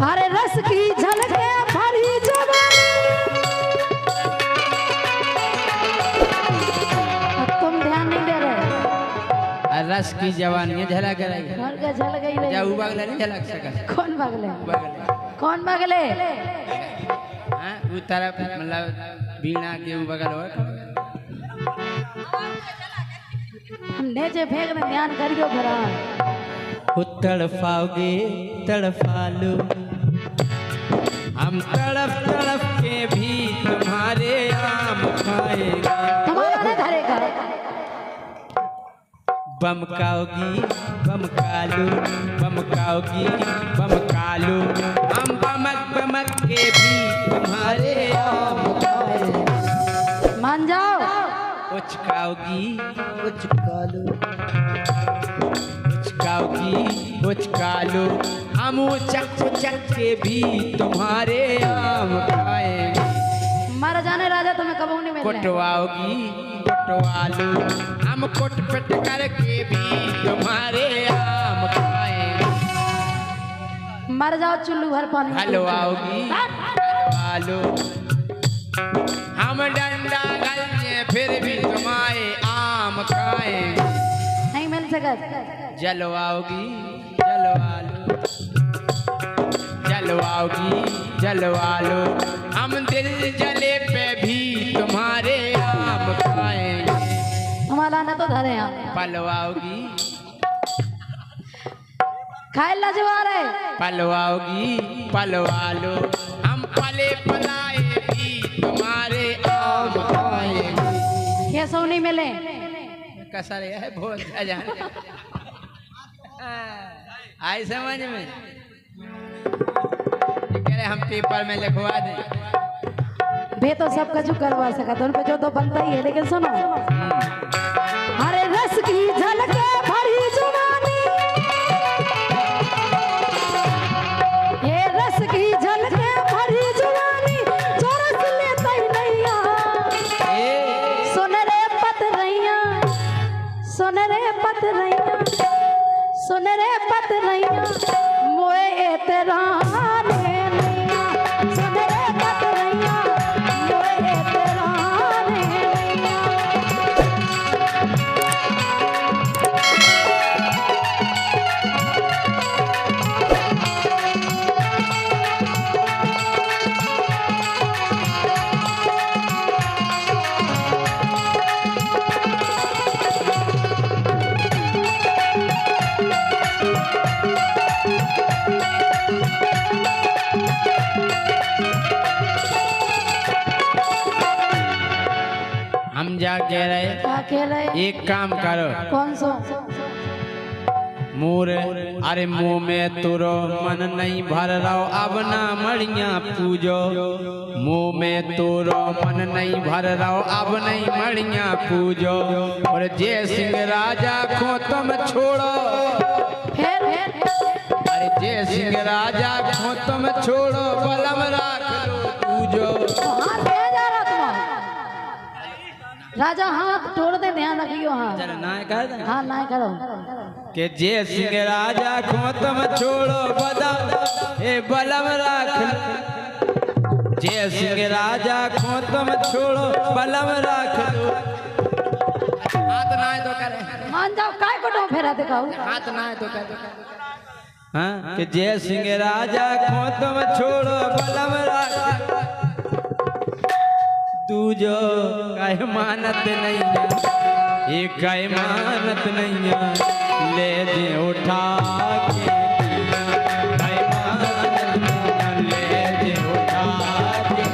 हरे रस की झलके भरी जवानी। तुम ध्यान नहीं दे रहे। रस की जवानी झलक रही घर का झलक ही नहीं। जाऊ बगले नहीं झलक सका। कौन बगले? बगले कौन बगले? हां वो तरफ मतलब बीणा के वो बगल हो। नीचे फेंकने ध्यान करियो भरा। तड़पाओगे तड़पा लो हम तड़प तड़प के भी तुम्हारे आम खाएंगे। तुम्हारा नहीं धरेगा। बमकाओगी बमकालो बमकाओगी बमकालो हम बमक बमक के भी तुम्हारे आम खाएंगे। मान जाओ। उचकाओगी उचकालो उचकाओगी उचकालो हम उचक उचक के भी तुम्हारे आम खाएंगे। मारा जाने राजा तुम्हें कबू नहीं मिलने। कुटवाओगी कुटवालो हम कुट पिट करके भी तुम्हारे आम खाएंगे। मर जाओ चुल्लू भर पानी। हलवाओगी हलवालो हम डंडा गलने फिर भी तुम्हारे आम खाएंगे। नहीं मिल सका। जलवाओगी जलवालो जलवाओगी जलवालो हम दिल जले पे भी तुम्हारे आम खाएंगे। हमारा ना तो धरे यहाँ। पलवाओगी खाए लजवा रहे। पलवाओगी पलवालो हम पले पलाए भी तुम्हारे आम खाएंगे। ये सो नहीं मिले। कसर है बहुत जाने आई समझ में। कह रहे हम पेपर में लिखवा दें। बे तो सब कुछ करवा सका तो उन पे जो तो बनता ही है। लेकिन सुनो हरे रस की झलके भरी जुबानी। ये रस की झलके भरी जुबानी जो रस लेता ही नहीं आ। सुन रे पतरैया सुन रे पतरैया सुन रे पतरैया मोए तेरा सुन रे पतरैया मोए तेरा हम जा कह रहे क्या कह रहे? एक काम करो कौन सो? मोर अरे मुँह में तुरो मन नहीं भर रहो अब ना मड़िया पूजो। मुँह में तुरो मन नहीं भर रहो अब नहीं मड़िया पूजो। और जय सिंह राजा को तुम छोड़ो फिर अरे जय सिंह राजा को तुम छोड़ो बलम राख लो पूजो। हाथ पे जा रहा तुम्हारा राजा। हाथ तोड़ दे ध्यान रखियो। हाँ चल ना कर दे हाँ ना करो के जय सिंह राजा को तुम छोड़ो बदम ए बलम राख लो। जय सिंह राजा को तुम छोड़ो बलम राख लो। हाथ ना है तो करे मान जाओ। काय को फेरा दिखाओ। हाथ ना है तो करे हाँ कि जय सिंह राजा को तुम छोड़ो बलम राख तू जो कह मानत नहीं है ये कह मानत नहीं है ले दे उठा के कह मानत नहीं है ले दे उठा के।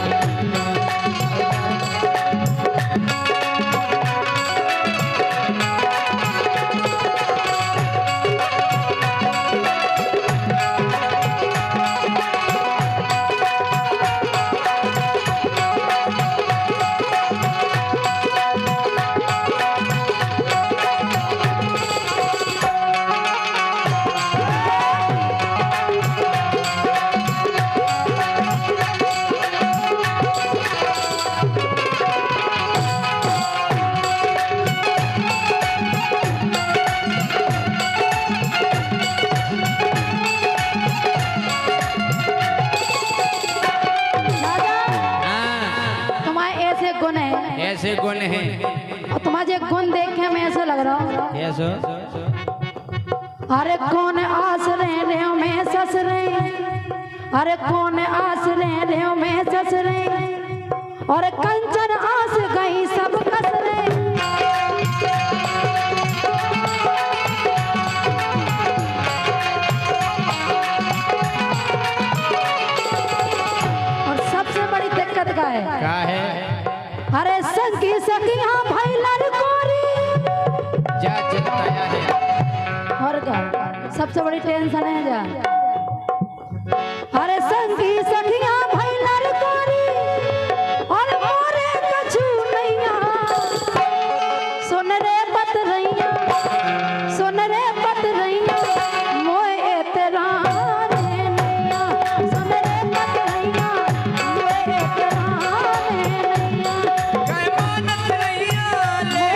ऐसे गुण हैं। और तुम्हारे गुण देख के मैं ऐसे लग रहा हूँ कैसे? अरे कौन आस रे हो मैं सस रे, अरे कौन आस रे हो मैं सस रे, और कंचन आस गई सब कस रे। और सबसे बड़ी दिक्कत का है अरे संगी सखिया भाई लड़कोरी जा चिंताया है। और क्या सबसे बड़ी टेंशन है जा। अरे संगी सखिया भाई लड़कोरी और मोरे कछु नैया, सुन रे पत रैया, सुन रे पत रैया, मोए तेरा नैया, सुन रे पत रैया, मोए तेरा नैया। गए मानत रैया ले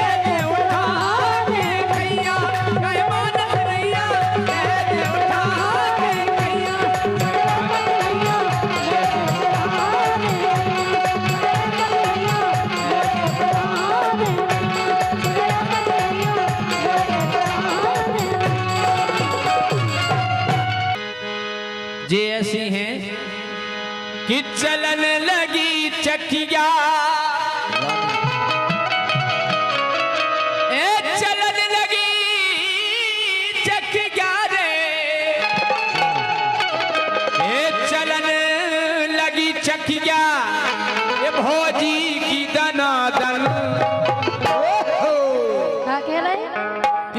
उठाने गैया, गए मानत रैया ले उठाने गैया। जे ऐसी हैं कि चलन लगी चकिया, ए चलन लगी चकिया रे, ए चलन लगी चकिया, ये भौजी की दनादन। क्या कह रहे?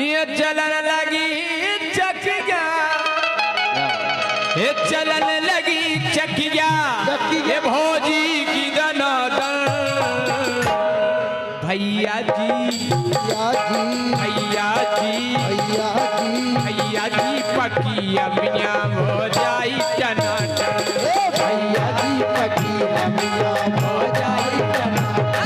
ये चलन लगी चकिया, ये चलन लगी चकिया, ये भौजी की दनादन। भैया जी भैया जी भैया जी पकी अमिया हो जाई टनाटन। भैया जी पकी अमिया हो जाई टनाटन।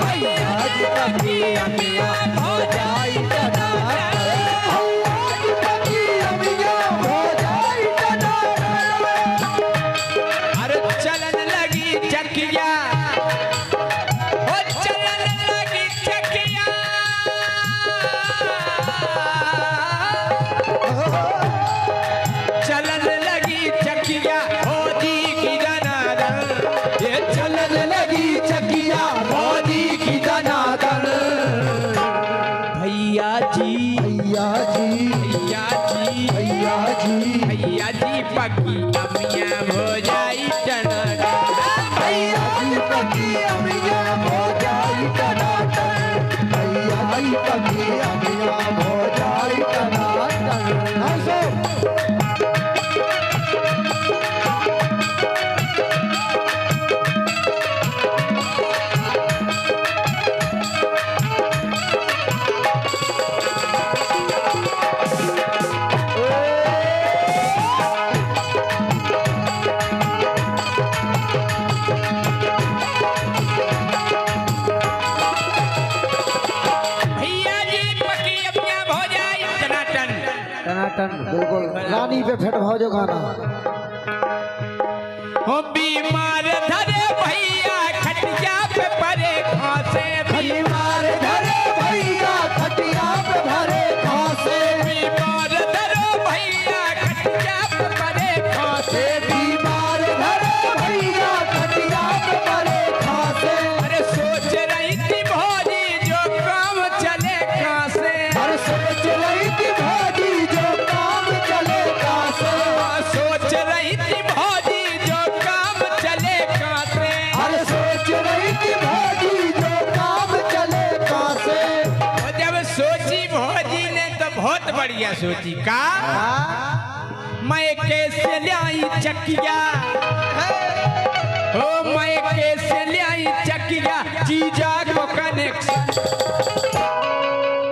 भैया जी पकी अमिया हो जाई अरे चलन लगी चकिया, ओ चलन लगी चकिया, चलन लगी चकिया, भौजी की दनादन। ये चलन लगी चकिया, भौजी की दनादन। भैया जी भैया जी भैया जी भैया जी भैया जी पकी अमिया हो जाई टनाटन। भैया जी पकी अमिया हो जाई टनाटन। भैया जी पकी अमिया हो जाई टनाटन। भैया जी पकी अमिया हो जाई टनाटन। टनाटन बिल्कुल रानी पे फेट भाव जो गाना। हो बीमार धरे भैया खटिया पे परे खासे, बीमार धरे भैया खटिया पे परे खासे, बीमार धरे भैया खटिया पे परे खासे, बीमार धरे भैया खटिया पे परे खासे। अरे सोच रही थी भौजी जो काम चले खासे, अरे सोच रही थी भौजी जो काम चले खासे, सोच रही थी भौजी जो काम चले खासे, अरे सोच रही थी भौजी जो काम चले कासे। और जब सोची भौजी ने तो बहुत बढ़िया सोची का मैं कैसे लाई चकिया, ओ मैं कैसे लाई चकिया, जीजा को कनेक्शन।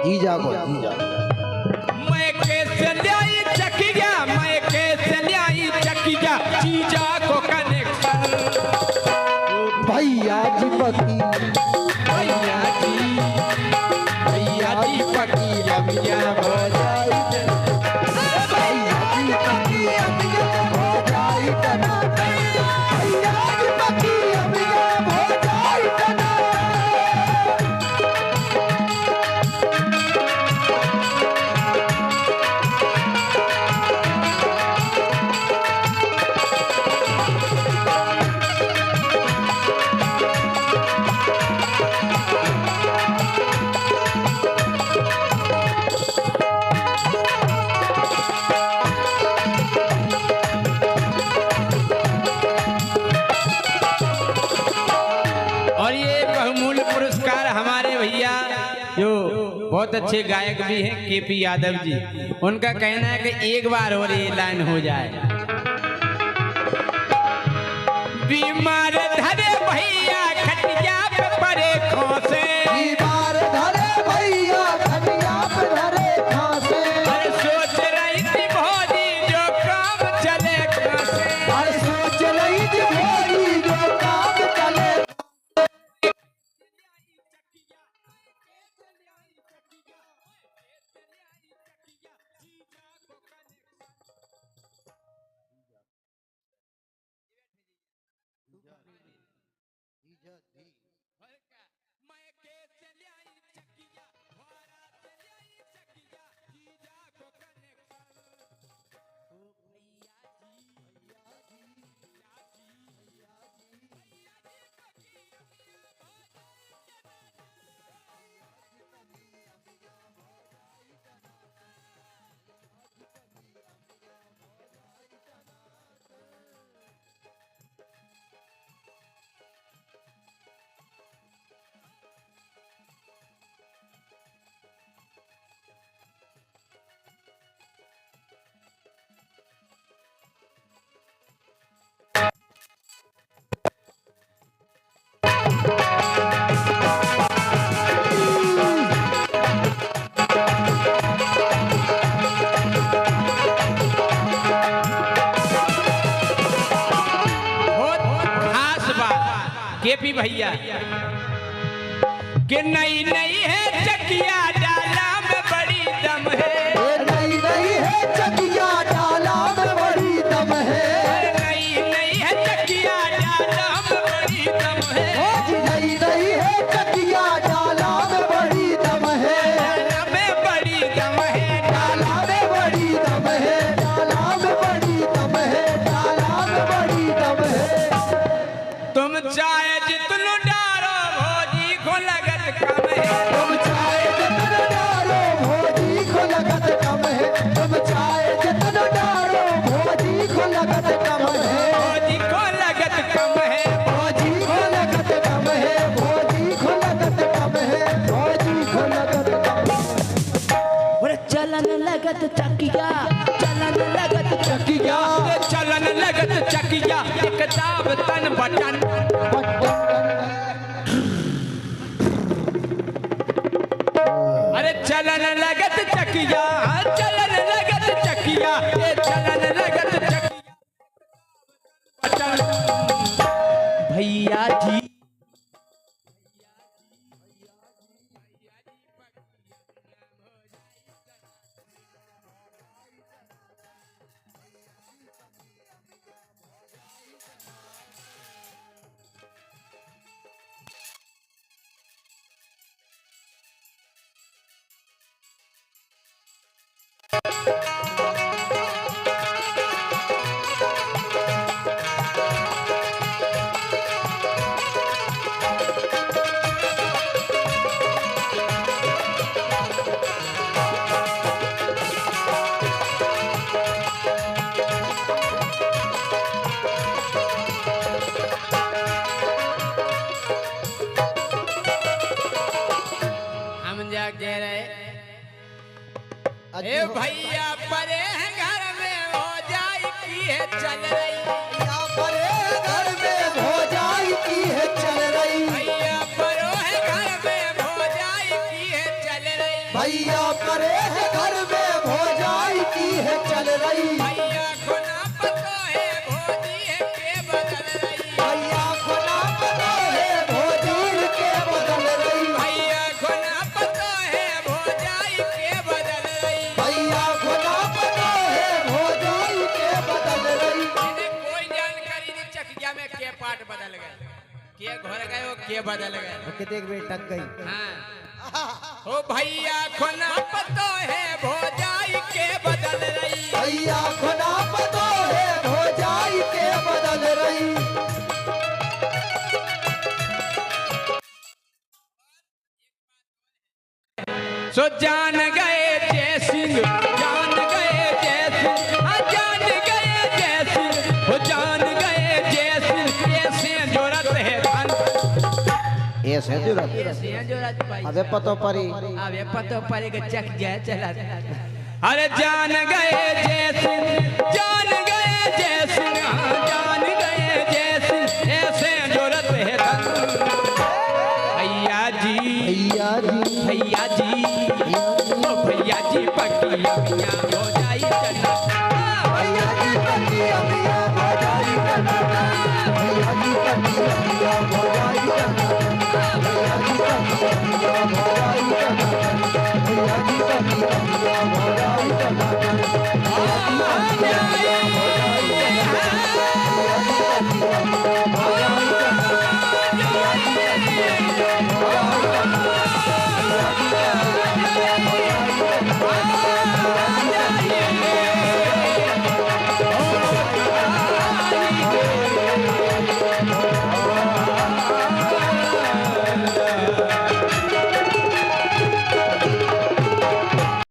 जीजा को जीजा मैं कैसे लाई चकिया, मैं कैसे लाई चकिया, जीजा को कनेक्शन। भैया जी पति भैया जी पकी अमिया हो जाई भैया जी पति अमिया हो जाई टनाटन। बहुत अच्छे गायक भी हैं केपी यादव जी। उनका कहना है कि एक बार और ये लाइन हो जाए। बीमार धरे भैया खटिया पे परे खोसे, बीमार धरे भैया खटिया पे धरे खासे। अरे सोच रही थी भौजी जो काम चले खासे। अरे सोच रही थी भौजी जो काम चले। केपी भैया कि नई नई है चकिया डाला में बड़ी दम है। नई नई है चकिया डाला में बड़ी दम है। नई नई है चकिया डाला में बड़ी दम है। नई नई है चकिया डाला में बड़ी दम है। डाला में बड़ी दम है। डाला में बड़ी दम है। डाला में बड़ी दम है। डाला में बड़ी दम है। तुम चाहे जितनो डारो भौजी को लगत कम है। तुम चाहे जितना डारो भौजी को लगत कम है। तुम चाहे जितना डारो भौजी को लगत कम है। भौजी को लगत कम है। भौजी को लगत कम है। भौजी को लगत कम है। भौजी को लगत कम है। बोले चलन लगत चकिया, चलन लगत चकिया चलन लगत चकिया एक दाब तन बटन। अरे चलन लगत चकिया, चलन लगत चकिया, ये चलन लगत चकिया बटन। भैया जी कह रहे ए भैया परे हैं घर में हो जाए की है चल रही। भैया परे घर में हो जाए की है चल रही। भैया परो है घर में हो जाए की है चल रही। भैया परे है घर में हो जाए की है चल रही। भैया को ना पता है भौजी है के बदल रही। भैया को ना पता है भौजी के बदल रही। भैया को ना पता है भौजाई के बदल रही। भैया को ना पता है भौजी के बदल रही। इन्हें कोई जानकारी नहीं चकिया में के पार्ट बदल गए, के घर गए वो के बदल गए। कितने बेर टक गई। हाँ। ओ भैया को ना पता है भौजाई के बदल रही। भैया को ना पता है भौजाई के बदल रही। सो जान गए जय सिंह, जान गए जय सिंह, जान गए जय सिंह, हो जान गए जय सिंह। ऐसे जरूरत है धन, ऐसे जुरत अबे पतो परी अबे पतो परी के चक जाए चला। अरे जान गए जैसे जान गए जैसे जान गए जैसे ऐसे जरूरत है भैया जी भैया जी ओ भैया जी पटिया मियां हो जाई चला। भैया जी पटिया मियां हो जाई चला। भैया जी पटिया मियां हो जाई चला। भैया जी पटिया मियां हो जाई चला। भैया जी पटिया मियां हो जाई चला।